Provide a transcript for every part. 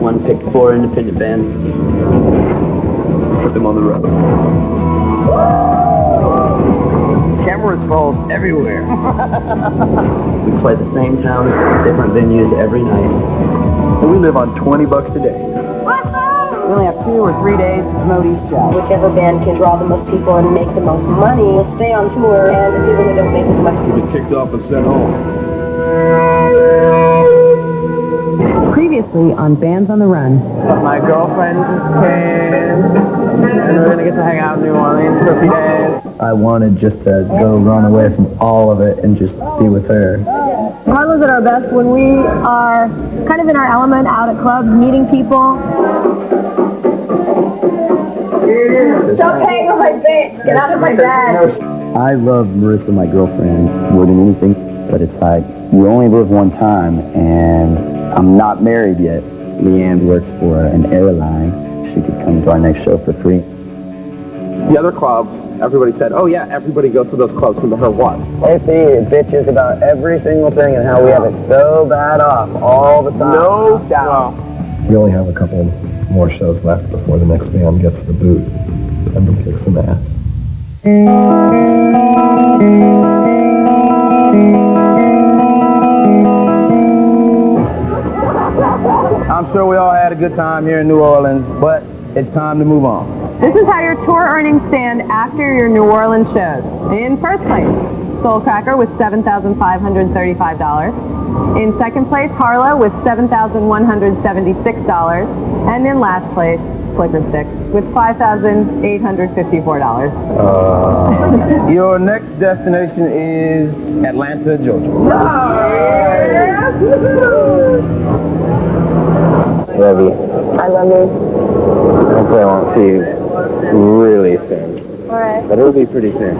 VH1 picked 4 independent bands, put them on the road. Cameras roll everywhere. We play the same towns, different venues every night. And we live on $20 a day. We only have 2 or 3 days to promote each show. Whichever band can draw the most people and make the most money will stay on tour, and the people that don't make as much You get kicked off and sent home. Previously on Bands on the Run. My girlfriend just came, and we're gonna get to hang out in New Orleans for a few days. I wanted just to go run away from all of it and just be with her. Carla's at our best when we are kind of in our element, out at clubs, meeting people. Stop hanging on my face! Get out of my bed! I love Marissa, my girlfriend, more than anything, but it's like, you only live one time, and I'm not married yet. Leanne works for an airline. She could come to our next show for free. The other clubs, everybody said, oh yeah, everybody goes to those clubs no matter what. They see bitches about every single thing and how we have it so bad off all the time. No doubt. We only have a couple more shows left before the next band gets the boot and we kick some ass. I'm sure we all had a good time here in New Orleans, but it's time to move on. This is how your tour earnings stand after your New Orleans shows. In first place, Soulcracker with $7,535. In second place, Harlow with $7,176. And in last place, Flicker Stick with $5,854. Your next destination is Atlanta, Georgia. Love you. I love you. Hopefully I won't see you really soon. Alright. But it'll be pretty soon.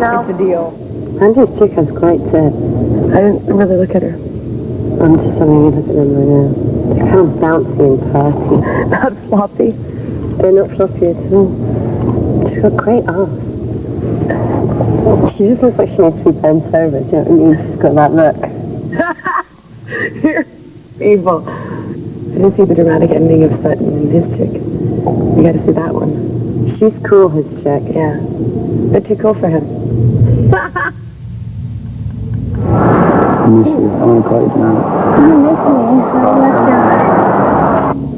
No. It's a deal. Andrew's chick has great tits. I didn't really look at her. I'm just having a look at them right now. They're kind of bouncy and purty. Not floppy. They're not floppy at all. She's got great arms. She just looks like she needs to be bent over, do you know what I mean? She's got that look. You're evil. I didn't see the dramatic ending of Sutton and his chick. You gotta see that one. She's cool, his chick. Yeah. They're too cool for him. I miss you. I want to call you tonight. You miss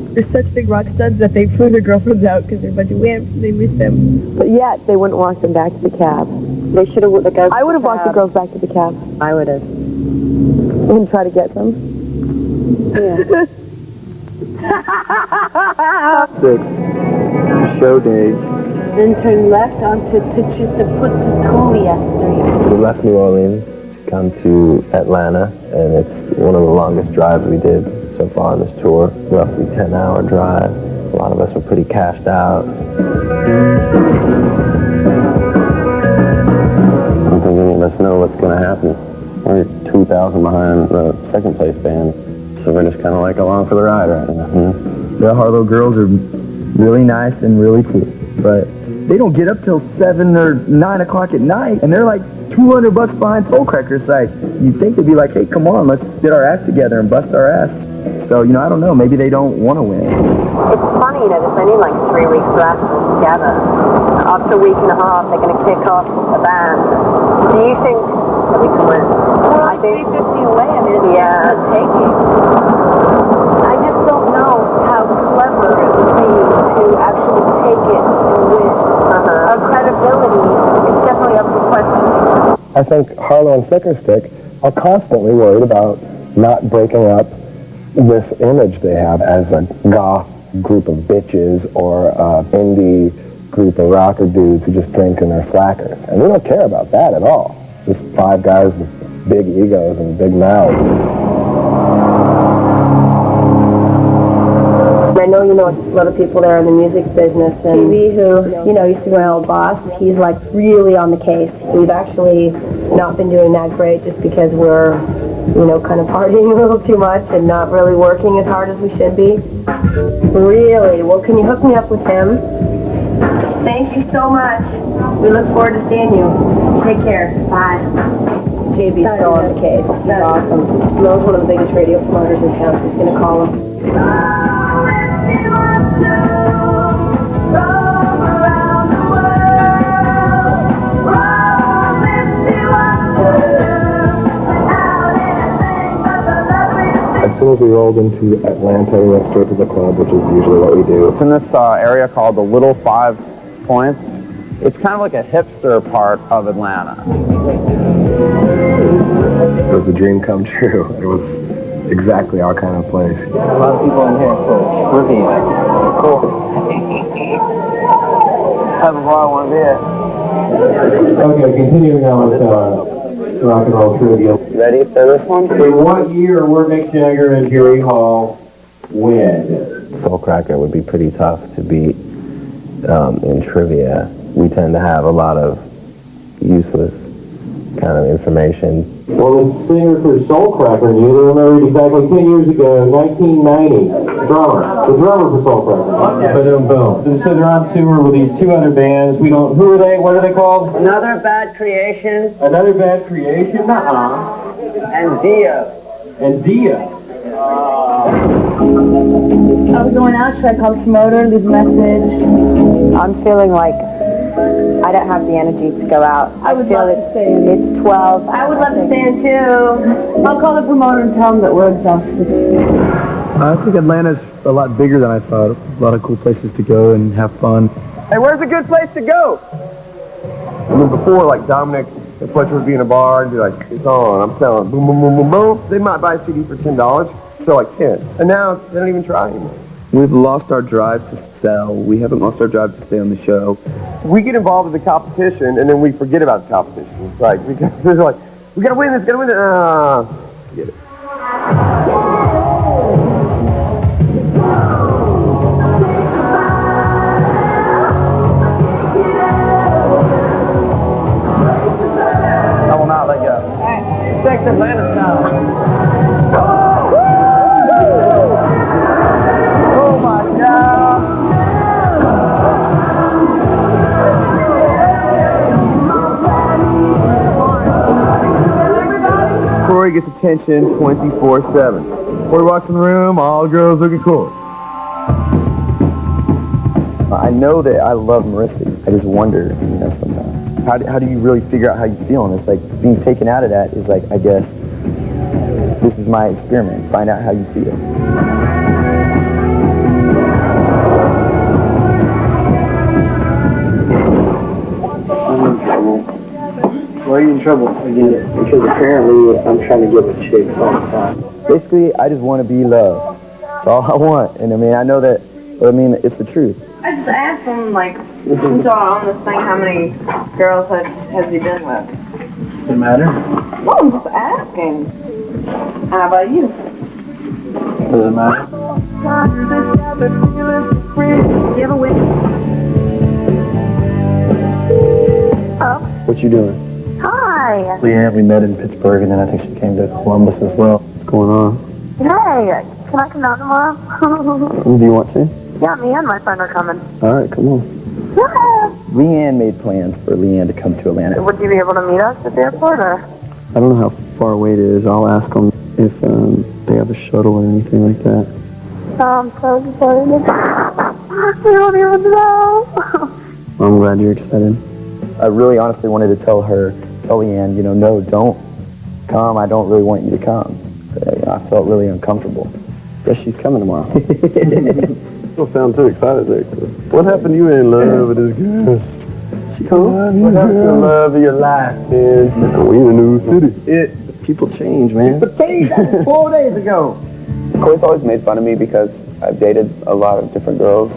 me. They're such big rock studs that they flew their girlfriends out because they're a bunch of wimps and they miss them. But yet, they wouldn't walk them back to the cab. They should have. I would have walked the girls back to the cab. I would have. And try to get them. Yeah. 6. Show days. Then turn left onto Tchupacabra Street. We left New Orleans to come to Atlanta, and it's one of the longest drives we did so far on this tour. Roughly 10-hour drive. A lot of us were pretty cashed out. I don't think any of us know what's going to happen. We're 2,000 behind the second place band, so we're just kind of like along for the ride right now. The Harlow girls are really nice and really cool, but they don't get up till 7 or 9 o'clock at night, and they're like $200 behind Soulcracker. Like, you'd think they'd be like, hey, come on, let's get our act together and bust our ass. So, you know, I don't know, maybe they don't want to win. It's funny, you know, there's only like 3 weeks left together. After a week and a half, they're going to kick off the band. Do you think that we can win? Well, I think 350 away, I mean, it's taking. I just don't know how clever it would be to actually take it and win. Our credibility is definitely up for question. I think Harlow and Flicker Stick are constantly worried about not breaking up this image they have as a goth group of bitches or an indie group of rocker dudes who just drink and are slackers. And we don't care about that at all. Just 5 guys with big egos and big mouths. I know you know a lot of people there in the music business, and TV, who, you know, used to be my old boss, he's like really on the case. We've actually not been doing that great just because we're, you know, kind of partying a little too much and not really working as hard as we should be. Really? Well, can you hook me up with him? Thank you so much. We look forward to seeing you. Take care. Bye. JB's still on the case. That's awesome. Mel's one of the biggest radio promoters in town. He's going to call him. As soon as we rolled into Atlanta, we went straight to the club, which is usually what we do. It's in this area called the Little 5 Points. It's kind of like a hipster part of Atlanta. It was a dream come true. It was exactly our kind of place. A lot of people in here for review. Cool. Have a bar one bit. Okay, continuing on with rock and roll trivia. Ready for this one? In what year were Mick Jagger and Jerry Hall wed? Soulcracker would be pretty tough to beat in trivia. We tend to have a lot of useless kind of information. Well, the singer for Soulcracker knew. They remembered exactly 10 years ago, 1990. The drummer for Soulcracker. Boom, boom. So they're on tour with these two other bands. We don't. Who are they? What are they called? Another Bad Creation Another Bad Creation. and Dio. And Dia. I was going out. Should I call the promoter, leave a message? I'm feeling like I don't have the energy to go out. I would love to stay in. It's 12. I would love to stay in too. I'll call the promoter and tell him that we're exhausted. I think Atlanta's a lot bigger than I thought. A lot of cool places to go and have fun. Hey, where's a good place to go? I mean, before, like, Dominic and Fletcher would be in a bar and be like, it's on, I'm selling, boom, boom, boom, boom, boom. They might buy a CD for $10, sell like 10. And now, they don't even try anymore. We've lost our drive to sell. We haven't lost our drive to stay on the show. We get involved with the competition, and then we forget about the competition. It's like, because they're like, we gotta win this, forget it. I will not let go. Sex Atlanta style. Oh my God! Corey gets attention 24/7. Corey walks in the room, all the girls looking cool. I know that I love Marissa. I just wonder, sometimes. How do you really figure out how you feel? And it's like being taken out of that is like, I guess, this is my experiment. Find out how you feel. Why are you in trouble again? Because apparently I'm trying to get with chicks all the time. Basically, I just want to be loved. That's all I want. And I mean, I know that, but I mean, it's the truth. I just asked him, like, since y'all are on this thing, how many girls has he been with? Does it matter? Well, I'm just asking. How about you? Does it matter? Do you have a win? What you doing? Hi. Leanne, we met in Pittsburgh, and then I think she came to Columbus as well. What's going on? Hey, can I come out tomorrow? Do you want to? Yeah, me and my friend are coming. All right, come on. Yeah. Leanne made plans for Leanne to come to Atlanta. Would you be able to meet us at the airport, or? I don't know how far away it is. I'll ask them if they have a shuttle or anything like that. I'm so excited. You don't even know. I'm glad you're excited. I really honestly wanted to tell Leanne, no, don't come. I don't really want you to come. But, I felt really uncomfortable. Guess she's coming tomorrow. Don't sound too excited there. What happened? You in love with this girl? She comes. What happened to love of your life, man? We in a new city. People change, man. But change that 4 days ago. Corey's always made fun of me because I've dated a lot of different girls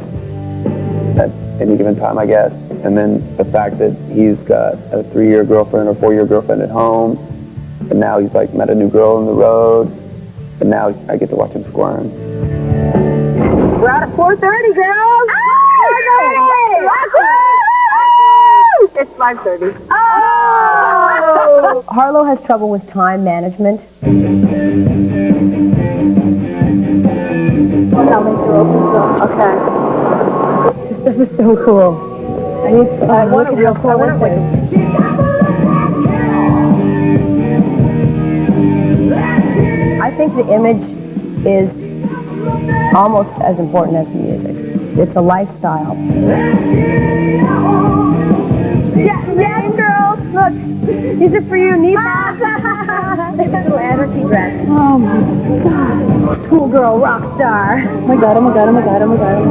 at any given time, I guess. And then the fact that he's got a 3-year girlfriend or 4-year girlfriend at home, and now he's like met a new girl on the road, and now I get to watch him squirm. We're out at 4:30, girls. 4:30. It's 5:30. Oh! Harlow has trouble with time management. Okay. This is so cool. I want a real cool think the image is almost as important as the music. It's a lifestyle. Yes, girls. Look, these are for you, Neva. Little anarchy dress. Oh my God. Schoolgirl rock star. Oh my God, oh my God, oh my God, oh my God, oh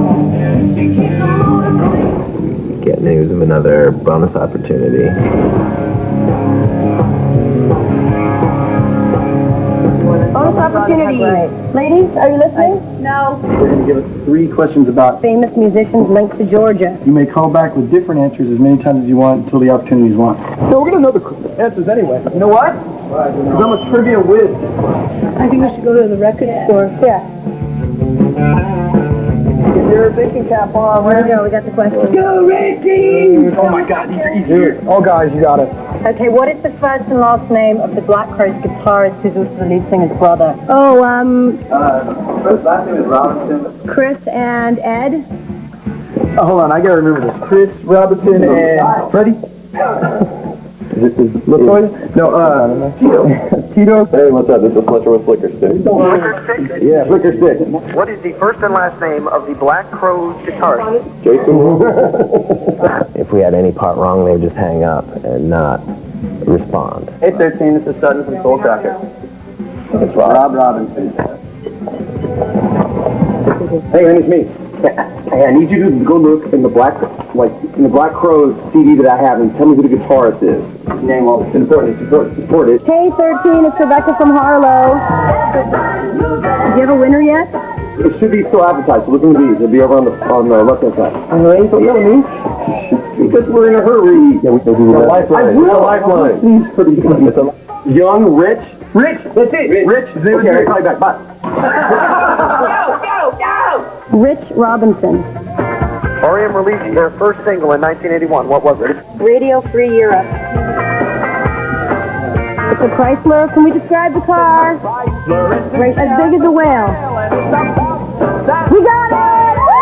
my God. Getting him another bonus opportunity. Bonus opportunity. Ladies, are you listening? No. They're going to give us 3 questions about Famous musicians linked to Georgia. You may call back with different answers as many times as you want until the opportunity is won. So we're going to know the answers anyway. You know what? Because I'm a trivia whiz. I think we should go to the record store. Yeah. Get your thinking cap on. There we go. We got the question. Go, Ricky! Oh my God, these are easy. Oh, guys, you got it. Okay, what is the first and last name of the Black Crowes guitarist who's also the lead singer's brother? Oh, First last name is Robinson. Chris and Ed? Oh, hold on, I gotta remember this. Chris, Robinson, and Freddie? LaToya? No, Tito. Tito? Hey, what's up? This is Fletcher with Flicker Stick. Flicker Stick? Yeah, Flicker Stick. What is the first and last name of the Black Crowes guitarist? Jason? If we had any part wrong, they would just hang up and not respond. Hey, 13, this is Sutton from Soul Cracker. It's Rob Robinson. Hey, it's me. Hey, I need you to go look in the Black Crowes CD that I have and tell me who the guitarist is. Name all. It's important. It's important. Hey, 13, it's Rebecca from Harlow. Do you have a winner yet? It should be still advertised. So look in these. It'll be over on the left-hand side. All right, so yell at me. Because we're in a hurry. Yeah, we can do that. Lifeline. I will. Lifeline. Please, for the young, rich. Rich. That's it. Rich. Okay, I'll call you back. Bye. Rich Robinson. R.E.M. released their first single in 1981. What was it? Radio Free Europe. It's a Chrysler. Can we describe the car? As big as a whale. We got it! Woo!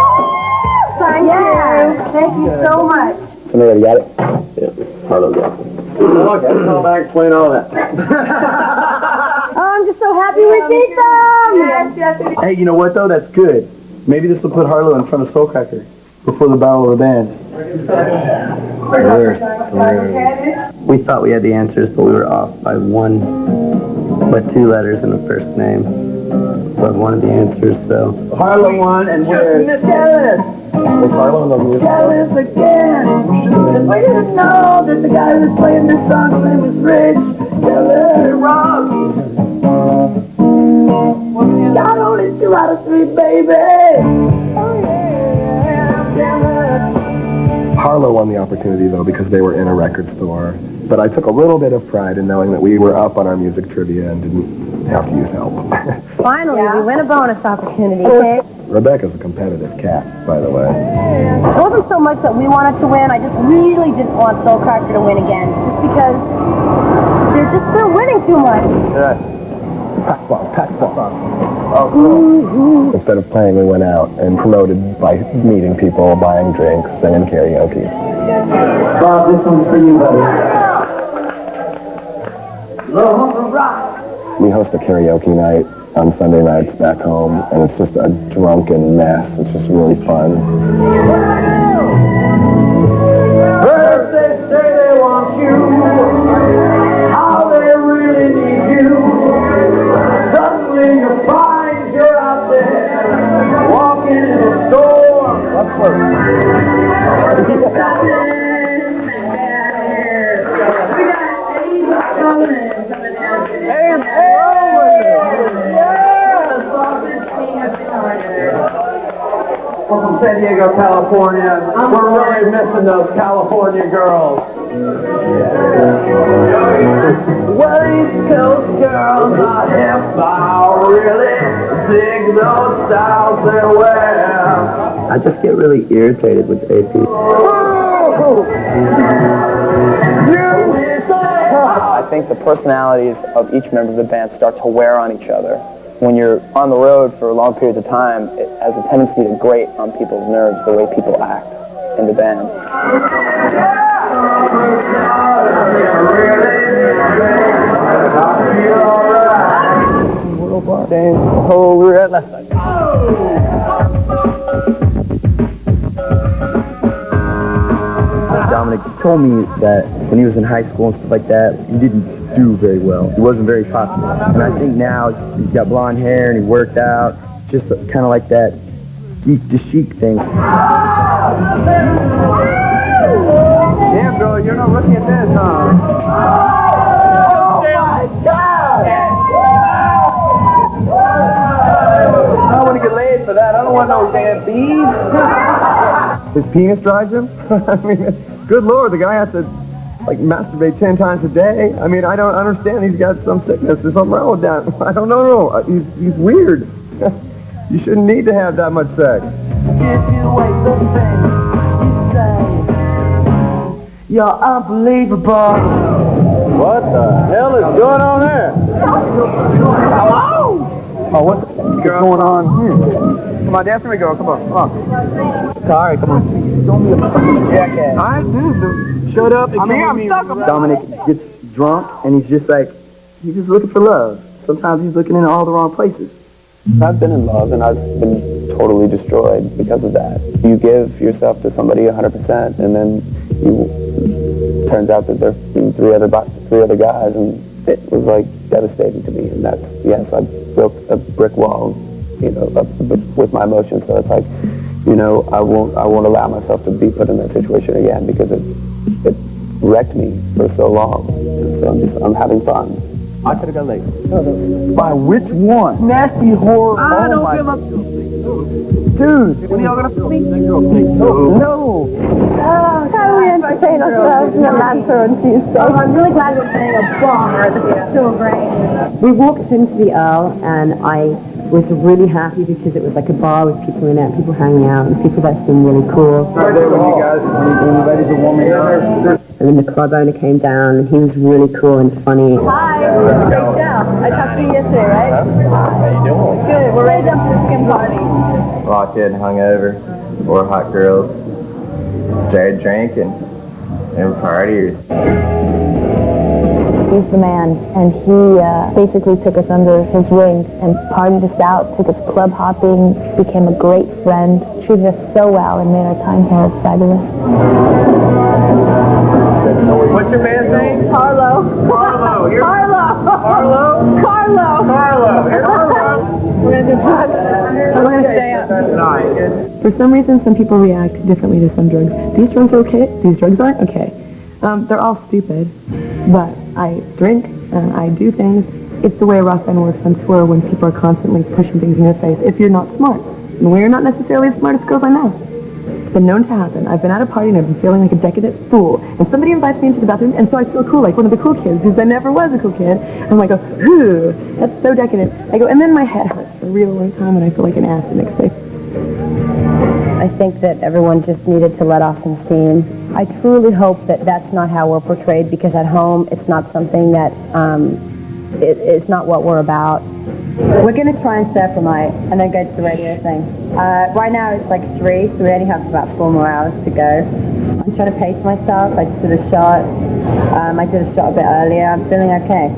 Thank you. Thank you so much. Somebody got it? Yeah, Harlow got it. Okay, I'll back explain all that. Oh, I'm just so happy we beat them! Yes. Hey, you know what though? That's good. Maybe this will put Harlow in front of Soul Cracker before the Battle of the Bands. We thought we had the answers, but we were off by 2 letters in the first name. But one of the answers, so. Harlow won, and we're Miss Ellis. Was Harlow in the music? Ellis again. If I didn't know that the guy who was playing this song, his name was Rich. Ellis, Rob. Got only 2 out of 3, baby. Harlow won the opportunity, though, because they were in a record store. But I took a little bit of pride in knowing that we were up on our music trivia and didn't have to use help. Finally, we win a bonus opportunity. Okay. Rebecca's a competitive cat, by the way. It wasn't so much that we wanted to win. I just really didn't want Soul Cracker to win again. Just because they're winning too much. Pack ball. Instead of playing, we went out and promoted by meeting people, buying drinks, singing karaoke. Bob, this one's for you, buddy. We host a karaoke night on Sunday nights back home, and it's just a drunken mess. It's just really fun. First they say they want you, how they really need you. Suddenly you find you're out there, walking in a store. What's first? We're from San Diego, California. We're really missing those California girls. Well, East Coast girls are hip, I really dig those styles they wear. I just get really irritated with AP. I think the personalities of each member of the band start to wear on each other. When you're on the road for long periods of time, it has a tendency to grate on people's nerves the way people act in the band. World Bar. Same hole we were at last time. Dominic told me that when he was in high school and stuff like that, he didn't do very well. He wasn't very popular. And I think now he's got blonde hair and he worked out, just kind of like that geek to chic thing. Damn, bro, you're not looking at this, huh? Oh my God! I don't want to get laid for that. I don't want no damn bees. His penis drives him? I mean, good Lord, the guy has to, like, masturbate 10 times a day. I mean, I don't understand. He's got some sickness. There's something wrong with that. I don't know. He's weird. You shouldn't need to have that much sex. You're unbelievable. What the hell is going on there? Hello? Oh, what's going on here? Come on, dance with me, girl. Come on, come on. Sorry, come on. Don't be a fucking jackass. All right, dude, shut up. I'm here, I'm stuck. Dominic gets drunk and he's just like, he's just looking for love. Sometimes he's looking in all the wrong places. I've been in love and I've been totally destroyed because of that. You give yourself to somebody 100% and then turns out that there's three other guys, and it was like devastating to me. And that's, yes, I broke a brick wall, you know, with my emotions. So it's like, you know, I won't allow myself to be put in that situation again because it wrecked me for so long. And so I'm having fun. I could have got late. By which one? Nasty whore. I don't give up. Dude. When are y'all gonna sleep? No. How do we entertain ourselves in Atlanta on Tuesday? I'm really glad we're playing a bomber. This is so great. We walked into the Earl, and I was really happy because it was like a bar with people in it, people hanging out, and people that seemed really cool. Right there when you guys, when you ladies are warming up. And then the club owner came down, and he was really cool and funny. Hi. Great job. I talked to you yesterday, right? How you doing? Good. We're ready to jump to the skin party. Locked in, hungover, or hot girls, started drinking, and partiers. He's the man, and he basically took us under his wing and partied us out, took us club hopping, became a great friend, treated us so well, and made our time here fabulous. What's your band's name? Carlo. Carlo. Carlo. Carlo? Carlo. Carlo. We're going to do drugs. We're going to stay up. For some reason, some people react differently to some drugs. These drugs are okay, these drugs aren't okay. They're all stupid, but I drink and I do things. It's the way a rock band works on tour when people are constantly pushing things in your face if you're not smart. And we're not necessarily the smartest girls I know. It's been known to happen. I've been at a party and I've been feeling like a decadent fool. And somebody invites me into the bathroom, and so I feel cool, like one of the cool kids, because I never was a cool kid. And I go, ooh, that's so decadent. I go, and then my head hurts for a real long time, and I feel like an ass the next day. I think that everyone just needed to let off some steam. I truly hope that that's not how we're portrayed, because at home it's not something that, it's not what we're about. We're going to try and surf tonight and then go to the radio thing. Right now it's like 3, so we only have about 4 more hours to go. I'm trying to pace myself. I just did a shot. I did a shot a bit earlier. I'm feeling okay.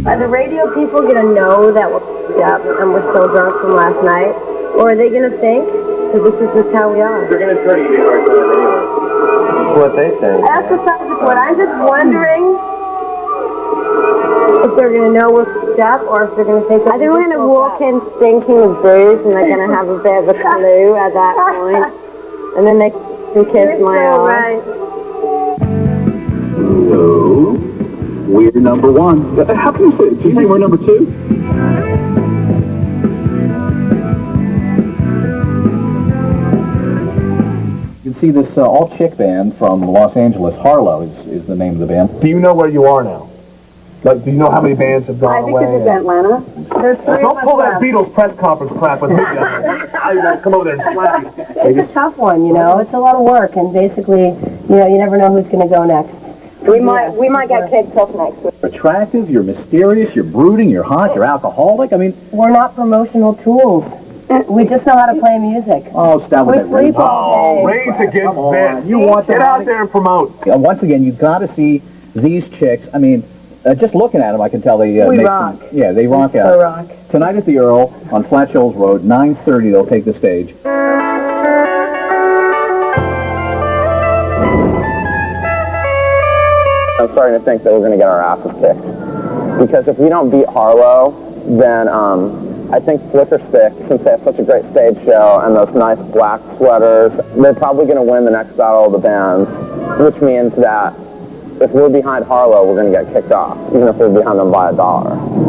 Are the radio people going to know that we're f***ed up and we're still drunk from last night? Or are they going to think that this is just how we are? They're going to try to give you a hard time anyway. What they think. That's besides the point. I'm just wondering if they're going to know we're f***ed up or if they're going to think that I think we're going to walk in stinking of booze and they're going to have a bit of a clue at that point. And then they kiss my arm. Right. So, we're number 1. How can you say it? Do you think we're number 2? You can see this all-chick band from Los Angeles, Harlow is the name of the band. Do you know where you are now? Like, do you know how many bands have gone away? I think it's Atlanta. There's 3 Don't pull that Beatles press conference crap with me. I will come over there and slap you. It's a tough one, you know. It's a lot of work, and basically, you know, you never know who's going to go next. We might get kicked off next week. You're attractive, you're mysterious, you're brooding, you're hot, you're alcoholic. I mean, we're not promotional tools. We just know how to play music. Oh, stop with that. We sleep all day. Race against this. You want Get out there and promote. Once again, you've got to see these chicks. I mean, just looking at them, I can tell they we rock. Yeah, they rock out. So rock. Tonight at the Earl on Flat Shoals Road, 9:30. They'll take the stage. I'm starting to think that we're going to get our asses kicked. Because if we don't beat Harlow, then I think Flicker Stick, since they have such a great stage show and those nice black sweaters, they're probably going to win the next battle of the bands, which means that if we're behind Harlow, we're going to get kicked off, even if we're behind them by $1.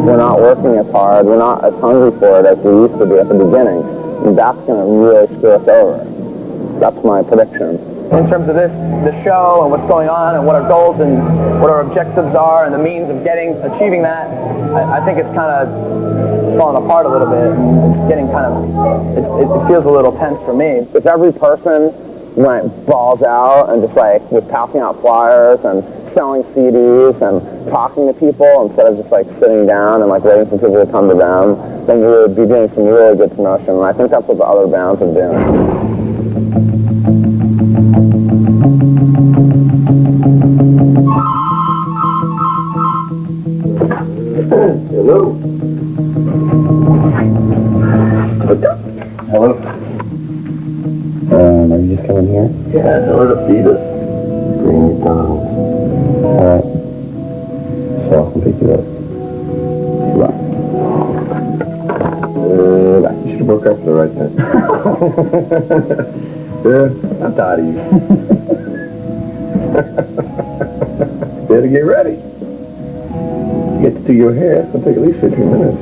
We're not working as hard, we're not as hungry for it as we used to be at the beginning, and that's going to really screw us over. That's my prediction. In terms of the show and what's going on and what our goals and what our objectives are and the means of achieving that, I think it's kind of falling apart a little bit. It's getting kind of, it feels a little tense for me. If every person went balls out and just like was passing out flyers and selling CDs and talking to people instead of just like sitting down and like waiting for people to come to them, then we would be doing some really good promotion. And I think that's what the other bands are doing. Hello. Hello. Are you just coming here? Yeah, tell her to feed us. Green McDonald's. Alright. So I can pick you up. Right. You should have woke up for the right time. Yeah, I'm tired of you. Better get ready. Get to do your hair, it's going to take at least 15 minutes.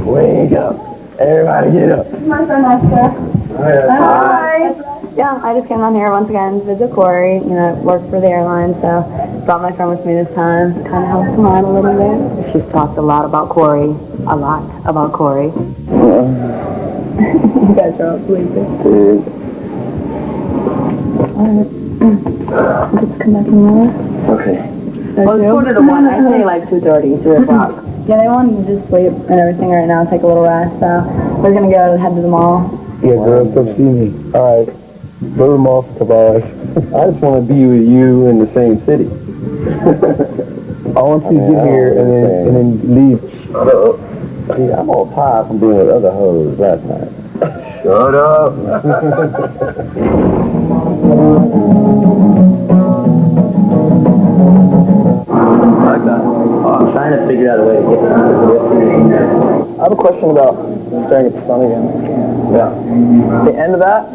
Wake up. Everybody get up. This is my friend Esther. Hi. Yeah, I just came on here once again to visit Corey. You know, work for the airline, so brought my friend with me this time. Kind of helped him out a little bit. She's talked a lot about Corey. A lot about Corey. You guys are all sleeping. Just come back in there. Okay. Well, it's 1:45. I say like 2:30, 3 o'clock. Yeah, they wanted to just sleep and everything right now, take a little rest, so we're gonna go head to the mall. Yeah, girls, come see me. All right. Go to the mall for a couple hours. I just want to be with you in the same city. I want you to get here and then leave. Shut up. See, I'm all tired from being with other hoes last night. Shut up. Like that. I'm trying to figure out a way to get I have a question about staring at the sun again. Yeah. The end of that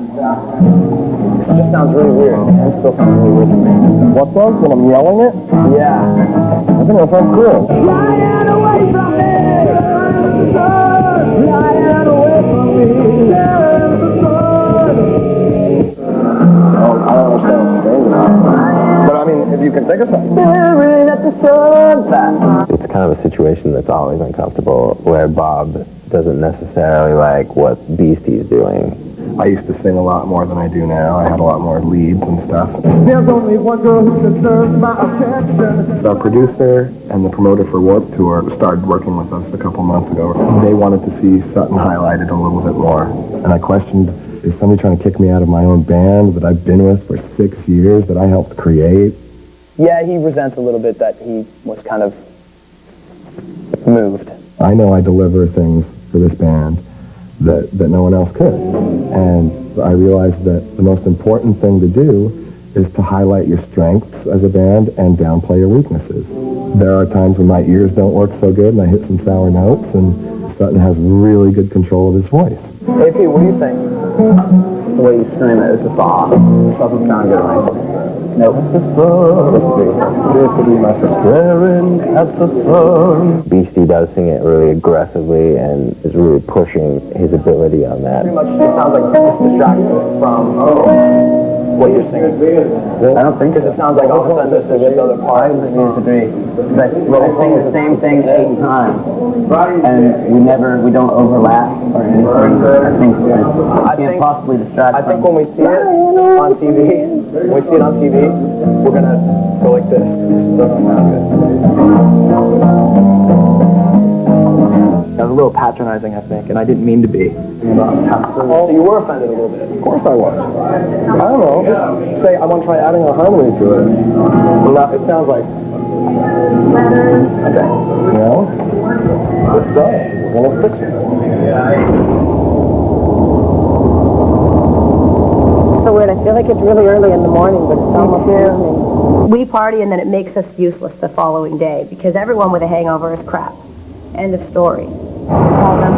just sounds really weird. The end still sounds really weird to me. What does? When I'm yelling it? Yeah. I think that sounds cool. Flying away from me, flying away from me, I don't understand what you're saying about. But I mean, if you can think of something. Staring at the sunset. It's kind of a situation that's always uncomfortable, where Bob doesn't necessarily like what Beastie's doing. I used to sing a lot more than I do now. I had a lot more leads and stuff. There's only one girl who deserves my affection. The producer and the promoter for Warped Tour started working with us a couple months ago. They wanted to see Sutton highlighted a little bit more. And I questioned, is somebody trying to kick me out of my own band that I've been with for 6 years, that I helped create? Yeah, he resents a little bit that he was kind of moved. I know I deliver things for this band that no one else could. And I realized that the most important thing to do is to highlight your strengths as a band and downplay your weaknesses. There are times when my ears don't work so good and I hit some sour notes, and Sutton has really good control of his voice. Hey, Pete, what do you think? The way you scream it is just off. It doesn't sound good, right? Nope. Beastie does sing it really aggressively and is really pushing his ability on that. Pretty much it sounds like distraction from what you're singing? I don't think Because it sounds like all of a sudden there's just other parts. It needs to be. But I sing the same thing 8 times, and we don't overlap or anything. I think can't possibly distract. I think when we see it on TV, we're gonna go like this. I was a little patronizing, I think, and I didn't mean to be. So you were offended a little bit. Of course I was. I don't know. Just say I want to try adding a harmony to it. Well, it sounds like. Okay. You know? Let's go. We're going to fix it. So weird. I feel like it's really early in the morning, but it's almost evening. We party, and then it makes us useless the following day because everyone with a hangover is crap. End of story. Call them.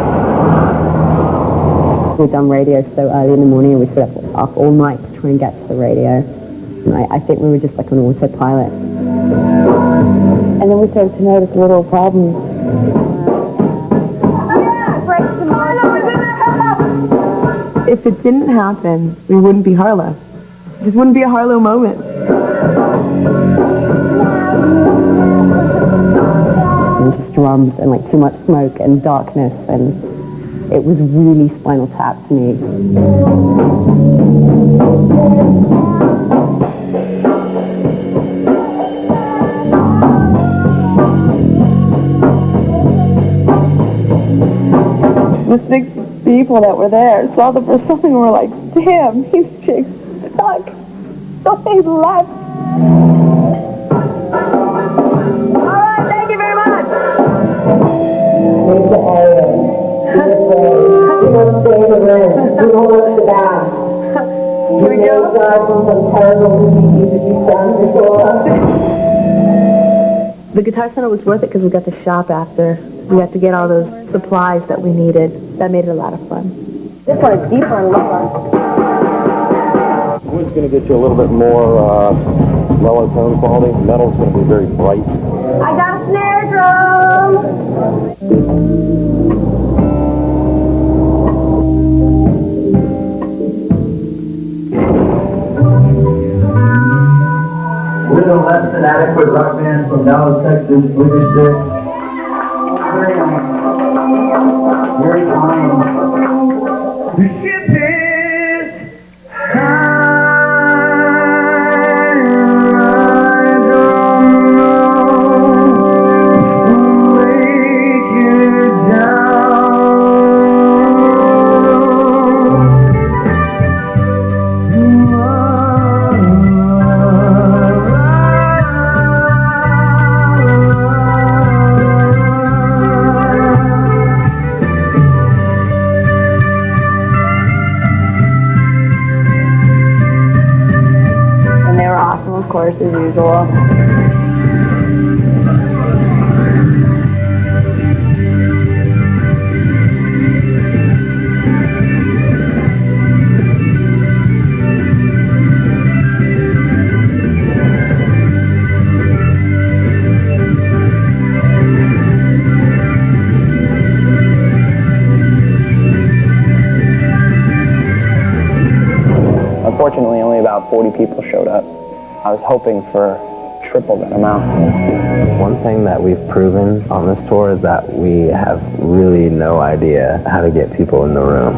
We've done radio so early in the morning, and we sit up all night to try and get to the radio. And I think we were just like on autopilot. And then we started to notice little problems. If it didn't happen, we wouldn't be Harlow. It just wouldn't be a Harlow moment. And just drums and like too much smoke and darkness, and it was really Spinal Tap to me. The 6 people that were there saw the first song and were like, damn, these chicks suck. So they left. Alright, thank you very much. Here we go. The Guitar Center was worth it because we got to shop after. We got to get all those supplies that we needed. That made it a lot of fun. This one is deeper and lower. Wood's going to get you a little bit more lower tone quality. Metal's going to be very bright. I got a snare drum. We're the less than adequate rock band from Dallas, Texas. We're just there. Very fine. The ship is high, I don't know, make it Of course, as usual. Unfortunately, only about 40 people showed up. I was hoping for triple that amount. One thing that we've proven on this tour is that we have really no idea how to get people in the room.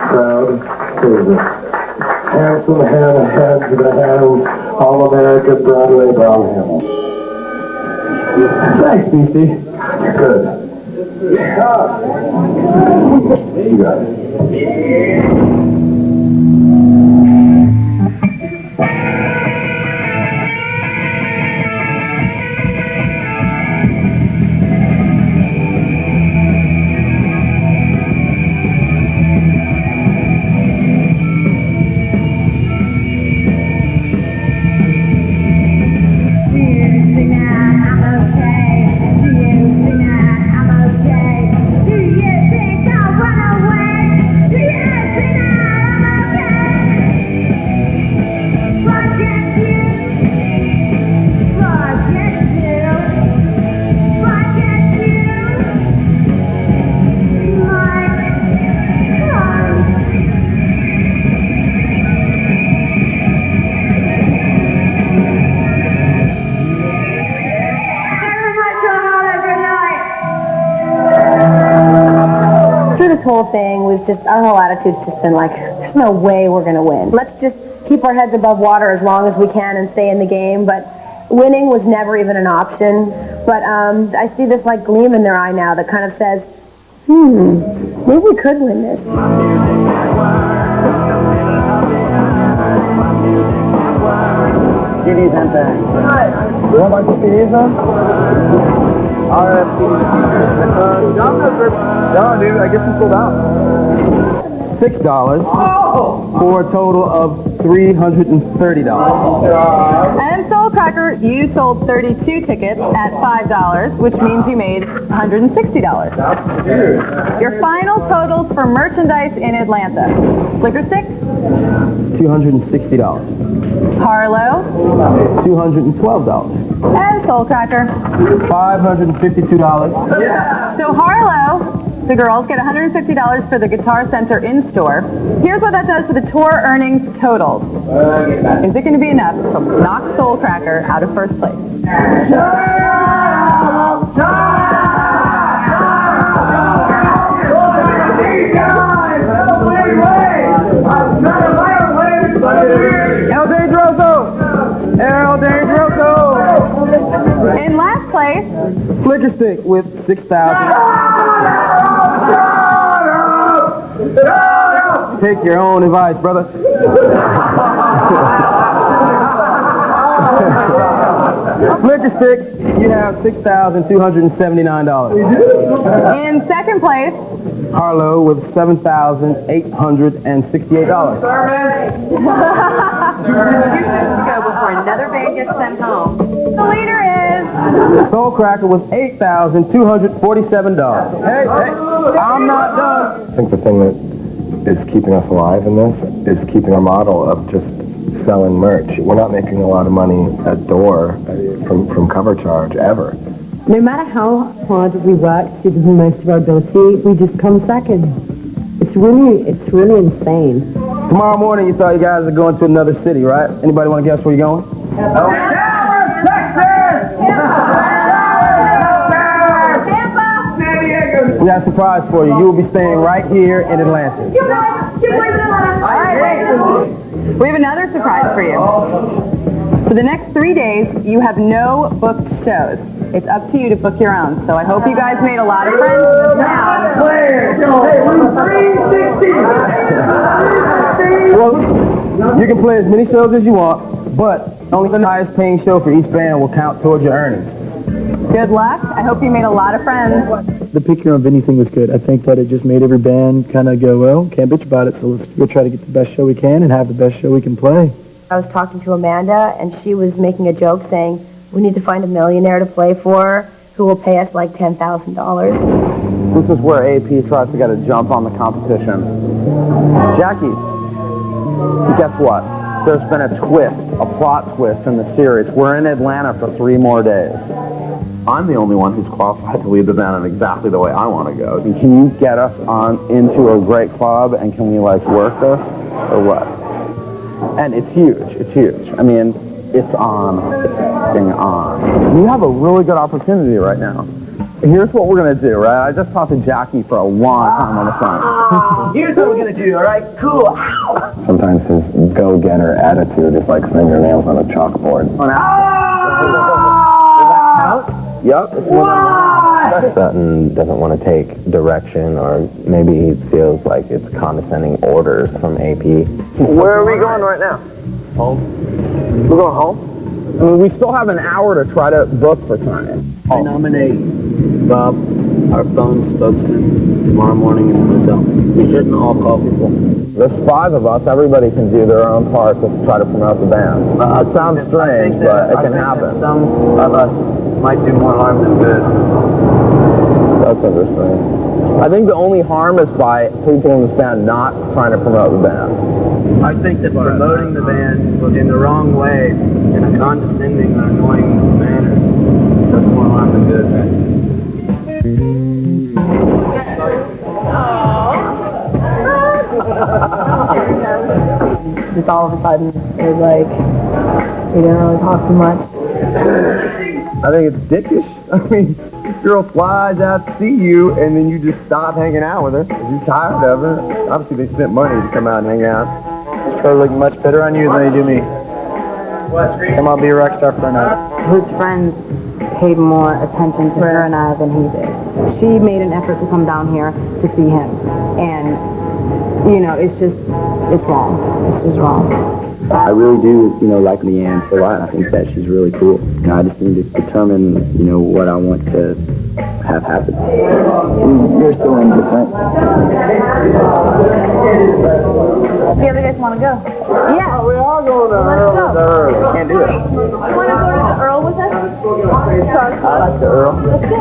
Proud favorite. Handsome head to the hands, All-American Broadway Brownhill. Thanks, DC. Good. You got it. Whole thing was just, our whole attitude's just been like, there's no way we're going to win. Let's just keep our heads above water as long as we can and stay in the game, but winning was never even an option. But I see this like gleam in their eye now that kind of says, maybe we could win this. CDs and things. You want my CDs on? No, dude, I guess we sold out. $6 for a total of $330. And Soul Cracker, you sold 32 tickets at $5, which means you made $160. Your final totals for merchandise in Atlanta. Flicker Stick? $260. Harlow? $212. And Soul Cracker? $552. So Harlow, the girls get $150 for the Guitar Center in-store. Here's what that does for the tour earnings totals. Is it going to be enough to knock Soul Cracker out of first place? In last place, Flicker Stick with 6,000. Take your own advice, brother. Flicker Stick, you have $6,279. in second place, Harlow with $7,868. go before another band gets sent home. The leader is Soul Cracker with $8,247. Hey, I'm not done. I think the thing that is keeping us alive in this is keeping our model of just selling merch. We're not making a lot of money at door from cover charge ever. No matter how hard we work to the most of our ability, we just come second. It's really insane. Tomorrow morning, you thought you guys are going to another city, right? Anybody want to guess where you're going? We got a surprise for you. You will be staying right here in Atlanta. We have another surprise for you. For the next 3 days, you have no booked shows. It's up to you to book your own. So I hope you guys made a lot of friends in this town. Well, you can play as many shows as you want, but only the highest paying show for each band will count towards your earnings. Good luck. I hope you made a lot of friends. The pick your own venue thing was good. I think that it just made every band kind of go, well, can't bitch about it, so let's go try to get the best show we can and have the best show we can play. I was talking to Amanda, and she was making a joke saying, we need to find a millionaire to play for who will pay us like $10,000. This is where AP tries to get a jump on the competition. Jackie, guess what? There's been a twist, a plot twist in the series. We're in Atlanta for 3 more days. I'm the only one who's qualified to lead the band in exactly the way I want to go. And can you get us on into a great club, and can we like work this or what? And it's huge. It's huge. I mean, it's on. It's fucking on. You have a really good opportunity right now. Here's what we're going to do, right? I just talked to Jackie for a long time on the phone. Here's what we're going to do, all right? Cool. Sometimes his go-getter attitude is like fingernails on a chalkboard. Yep. Sutton doesn't want to take direction, or maybe he feels like it's condescending orders from AP. Where are we going right now? Home. We're going home? I mean, we still have an hour to try to book for tonight. I nominate Bob, our phone spokesman, tomorrow morning in the hotel. We shouldn't all call people. There's 5 of us. Everybody can do their own part to try to promote the band. It sounds strange, but it can happen. Some of us might do more harm than good. That's interesting. I think the only harm is by people in this band not trying to promote the band. I think that promoting the band in the wrong way, in a condescending or annoying manner, does more harm than good. Just all of a sudden, it was like, we didn't really talk too much. I think it's dickish. I mean, this girl flies out to see you, and then you just stop hanging out with her because you're tired of her. Obviously, they spent money to come out and hang out. It's probably looking much better on you than they do me. Come on, be a rock star for a night. Whose friends paid more attention to her and I than he did. She made an effort to come down here to see him, and, you know, it's wrong. It's just wrong. I really do, like Leanne a lot. I think that she's really cool. I just need to determine, what I want to have happen. You're still indifferent. Do you guys want to go? Yeah. We are going to Earl. Can't do it. You want to go to the Earl with us? I like the Earl. Let's go.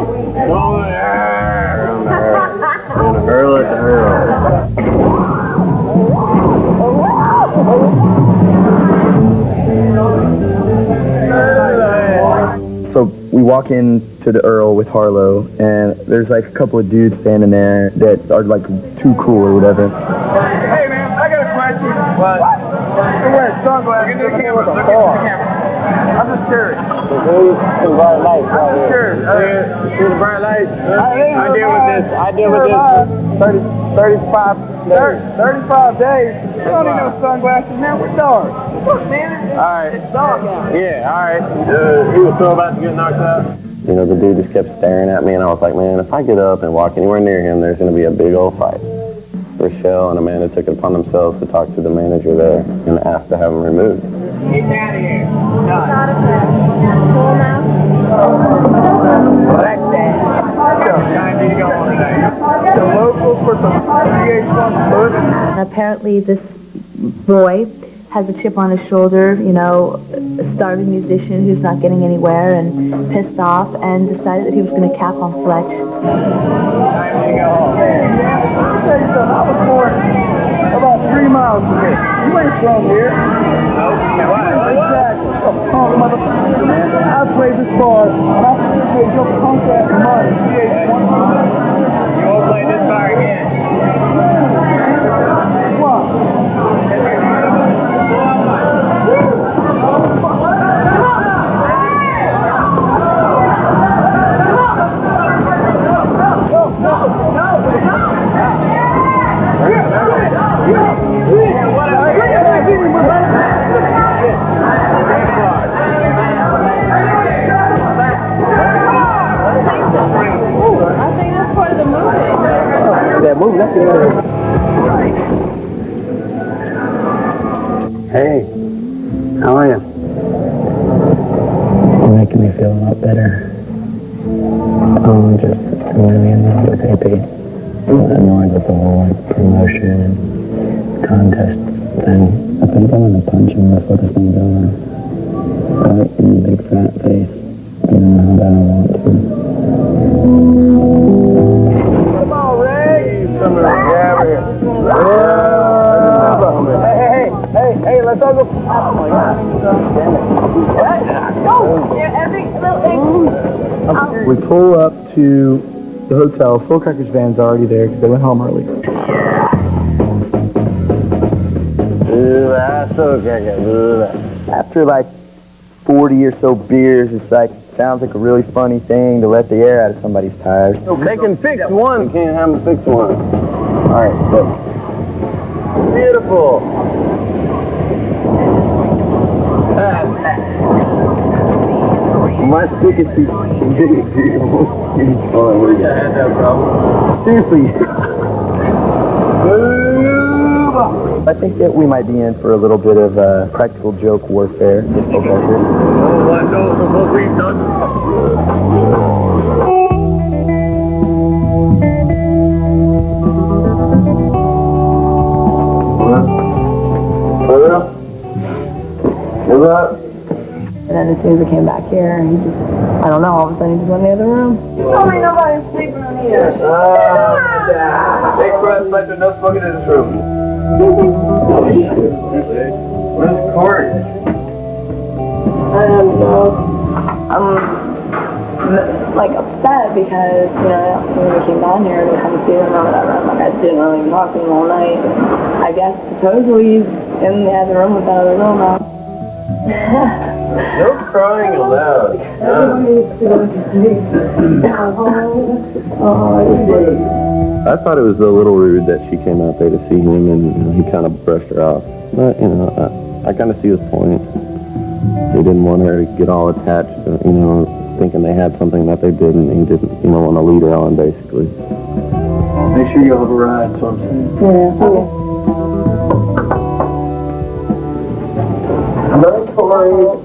Oh, yeah. Earl at the Earl. So we walk into the Earl with Harlow, and there's like a couple of dudes standing there that are like too cool or whatever. Hey man, I got a question. What? You're wearing sunglasses. Look at the camera. Look at the camera. I'm just curious. Some bright lights right here. Curious. See the bright lights? I deal with this. 35 days. You don't need no sunglasses, man. We're dark. Look, man. All right. It's dark out. Yeah, all right. He was so about to get knocked out. The dude just kept staring at me, and I was like, man, if I get up and walk anywhere near him, there's going to be a big old fight. Rochelle and Amanda took it upon themselves to talk to the manager there and ask to have him removed. He's out of here. Not a fan. Cool now? Well, that's that. I need to go on today. The local for some VH1 food. And apparently this boy has a chip on his shoulder, a starving musician who's not getting anywhere and pissed off, and decided that he was going to cap on Fletch. Time to go home. I'll tell you something. I was born about 3 miles from here. You ain't from here. Exactly. A punk motherfucker, man. I played this bar, and I paid your punk ass money. You won't play this bar again. What? Hey, how are you? You're making me feel a lot better. Just really in love with AP. I'm annoyed with the whole promotion and contest thing. I think I want to punch him before this thing's over. Right in the big fat face. You know how bad I want to. Come on, Ray. Come here. Hey, let's all go. Oh my God. Go. Every little We pull up to the hotel. Full Crackers van's already there because they went home early. After like 40 or so beers, it's like sounds like a really funny thing to let the air out of somebody's tires. They can fix one. You can't have them fix one. All right, look. Beautiful. My stick is too big. Seriously. I think that we might be in for a little bit of practical joke warfare. And then as soon as we came back here, he just, I don't know, all of a sudden he just went in the other room. Tell me nobody's sleeping in here. Big breath, like there's no smoking in this room. Where's Corey? I don't know. I'm like upset because, you know, when we came down here to come see him or whatever, like I didn't really even talk to him all night. I guess supposedly he's in the other room with that other girl now. No crying aloud. I thought it was a little rude that she came out there to see him and he kind of brushed her off. But, you know, I kind of see his point. He didn't want her to get all attached to, you know, thinking they had something that they didn't. He didn't, you know, want to lead her on, basically. Make sure you'll have a ride, that's what I'm saying. Yeah, okay. Night, Corey.